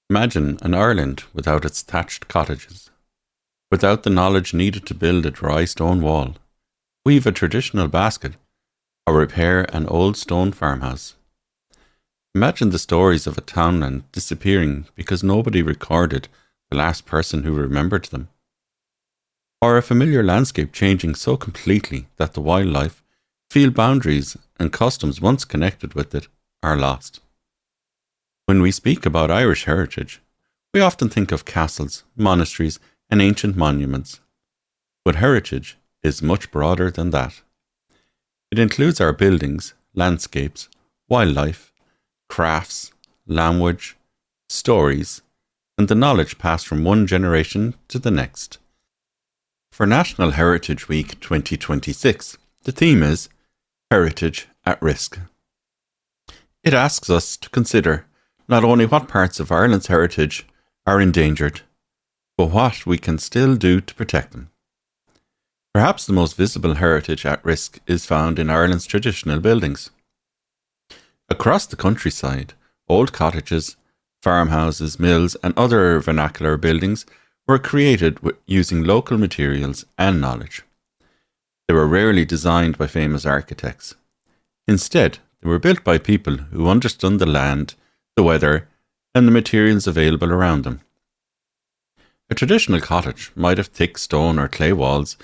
Imagine an Ireland without its thatched cottages, without the knowledge needed to build a dry stone wall, weave a traditional basket, or repair an old stone farmhouse. Imagine the stories of a townland disappearing because nobody recorded the last person who remembered them, or a familiar landscape changing so completely that the wildlife, field boundaries, and customs once connected with it are lost. When we speak about Irish heritage, we often think of castles, monasteries, and ancient monuments. But heritage is much broader than that. It includes our buildings, landscapes, wildlife, crafts, language, stories, and the knowledge passed from one generation to the next. For National Heritage Week 2026, the theme is Heritage at Risk. It asks us to consider not only what parts of Ireland's heritage are endangered, but what we can still do to protect them. Perhaps the most visible heritage at risk is found in Ireland's traditional buildings. Across the countryside, old cottages, farmhouses, mills, and other vernacular buildings were created using local materials and knowledge. They were rarely designed by famous architects. Instead, they were built by people who understood the land, the weather, and the materials available around them. A traditional cottage might have thick stone or clay walls,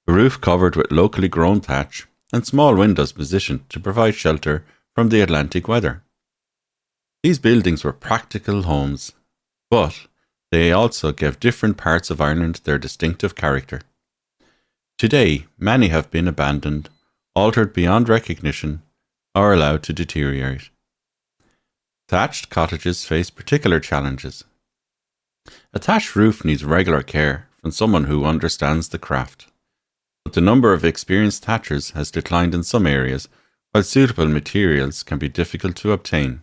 a roof covered with locally grown thatch, and small windows positioned to provide shelter from the Atlantic weather. These buildings were practical homes, but they also gave different parts of Ireland their distinctive character. Today, many have been abandoned, altered beyond recognition, or allowed to deteriorate. Thatched cottages face particular challenges. A thatched roof needs regular care from someone who understands the craft, but the number of experienced thatchers has declined in some areas, while suitable materials can be difficult to obtain.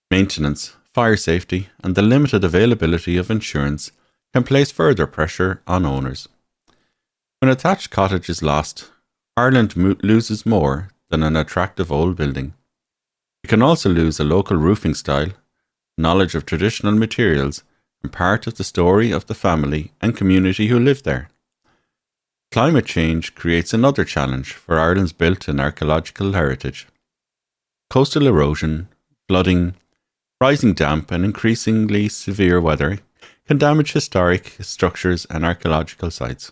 Maintenance, fire safety, and the limited availability of insurance can place further pressure on owners. When a thatched cottage is lost, Ireland loses more than an attractive old building. It can also lose a local roofing style, knowledge of traditional materials, and part of the story of the family and community who live there. Climate change creates another challenge for Ireland's built and archaeological heritage. Coastal erosion, flooding, rising damp, and increasingly severe weather can damage historic structures and archaeological sites.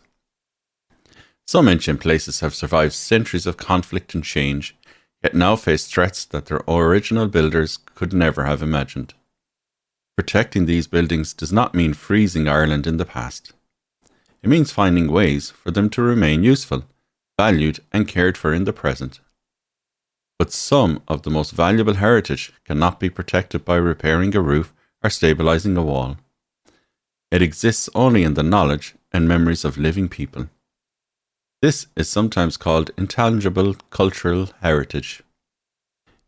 Some ancient places have survived centuries of conflict and change, yet now face threats that their original builders could never have imagined. Protecting these buildings does not mean freezing Ireland in the past. It means finding ways for them to remain useful, valued, and cared for in the present. But some of the most valuable heritage cannot be protected by repairing a roof or stabilizing a wall. It exists only in the knowledge and memories of living people. This is sometimes called intangible cultural heritage.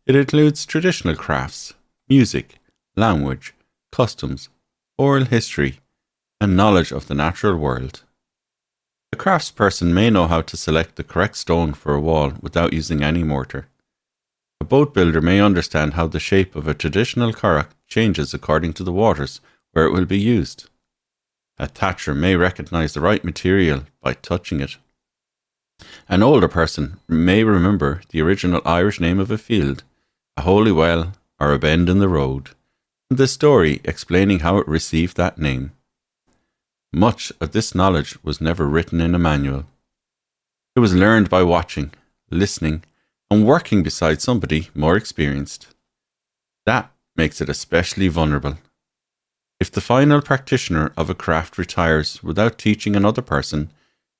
It includes traditional crafts, music, language, customs, oral history, and knowledge of the natural world. A craftsperson may know how to select the correct stone for a wall without using any mortar. A boat builder may understand how the shape of a traditional curragh changes according to the waters where it will be used. A thatcher may recognize the right material by touching it. An older person may remember the original Irish name of a field, a holy well, or a bend in the road, and the story explaining how it received that name. Much of this knowledge was never written in a manual. It was learned by watching, listening, and working beside somebody more experienced. That makes it especially vulnerable. If the final practitioner of a craft retires without teaching another person,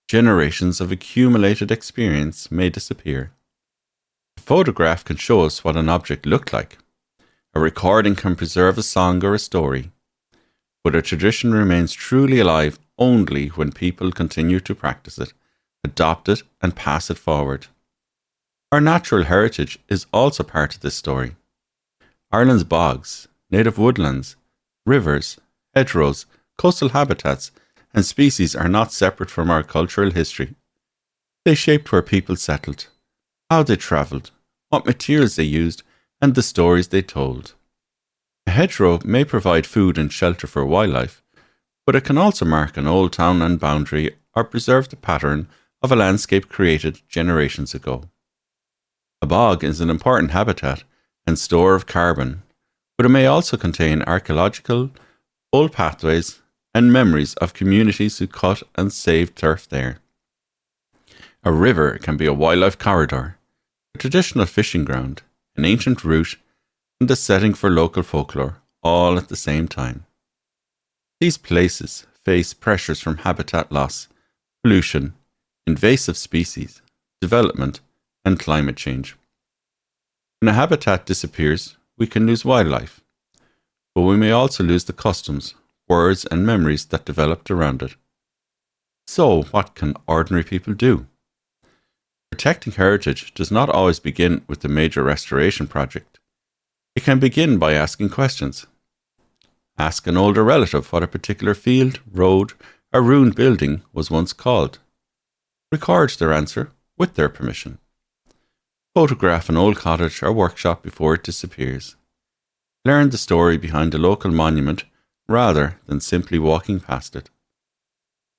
generations of accumulated experience may disappear. A photograph can show us what an object looked like. A recording can preserve a song or a story. But a tradition remains truly alive only when people continue to practice it, adopt it, and pass it forward. Our natural heritage is also part of this story. Ireland's bogs, native woodlands, rivers, hedgerows, coastal habitats, and species are not separate from our cultural history. They shaped where people settled, how they travelled, what materials they used, and the stories they told. A hedgerow may provide food and shelter for wildlife, but it can also mark an old townland boundary or preserve the pattern of a landscape created generations ago. A bog is an important habitat and store of carbon, but it may also contain archaeological, old pathways, and memories of communities who cut and saved turf there. A river can be a wildlife corridor, a traditional fishing ground, an ancient route, and a setting for local folklore, all at the same time. These places face pressures from habitat loss, pollution, invasive species, development, and climate change. When a habitat disappears, we can lose wildlife, but we may also lose the customs, words, and memories that developed around it. So, what can ordinary people do? Protecting heritage does not always begin with a major restoration project. It can begin by asking questions. Ask an older relative what a particular field, road, or ruined building was once called. Record their answer with their permission. Photograph an old cottage or workshop before it disappears. Learn the story behind a local monument rather than simply walking past it.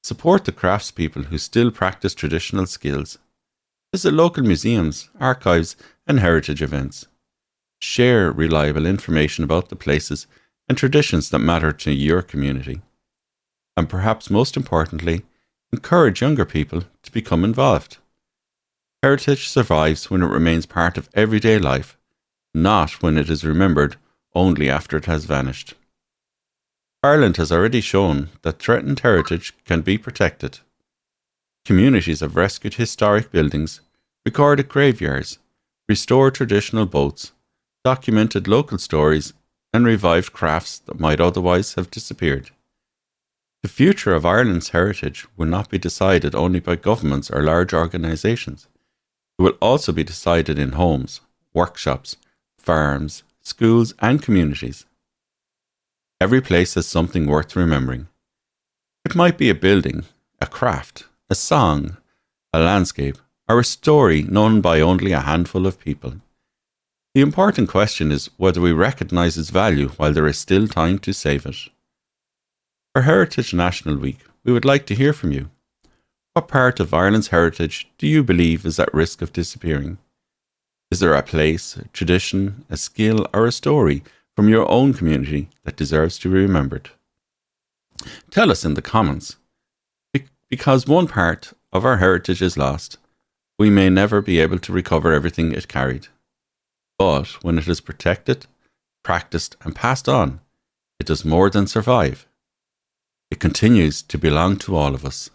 Support the craftspeople who still practice traditional skills. Visit local museums, archives, and heritage events. Share reliable information about the places and traditions that matter to your community. And perhaps most importantly, encourage younger people to become involved. Heritage survives when it remains part of everyday life, not when it is remembered only after it has vanished. Ireland has already shown that threatened heritage can be protected. Communities have rescued historic buildings, recorded graveyards, restored traditional boats, documented local stories, and revived crafts that might otherwise have disappeared. The future of Ireland's heritage will not be decided only by governments or large organisations. It will also be decided in homes, workshops, farms, schools, and communities. Every place has something worth remembering. It might be a building, a craft, a song, a landscape, or a story known by only a handful of people. The important question is whether we recognise its value while there is still time to save it. For Heritage National Week, we would like to hear from you. What part of Ireland's heritage do you believe is at risk of disappearing? Is there a place, a tradition, a skill, or a story from your own community that deserves to be remembered? Tell us in the comments. Because one part of our heritage is lost, we may never be able to recover everything it carried. But when it is protected, practiced, and passed on, it does more than survive. It continues to belong to all of us.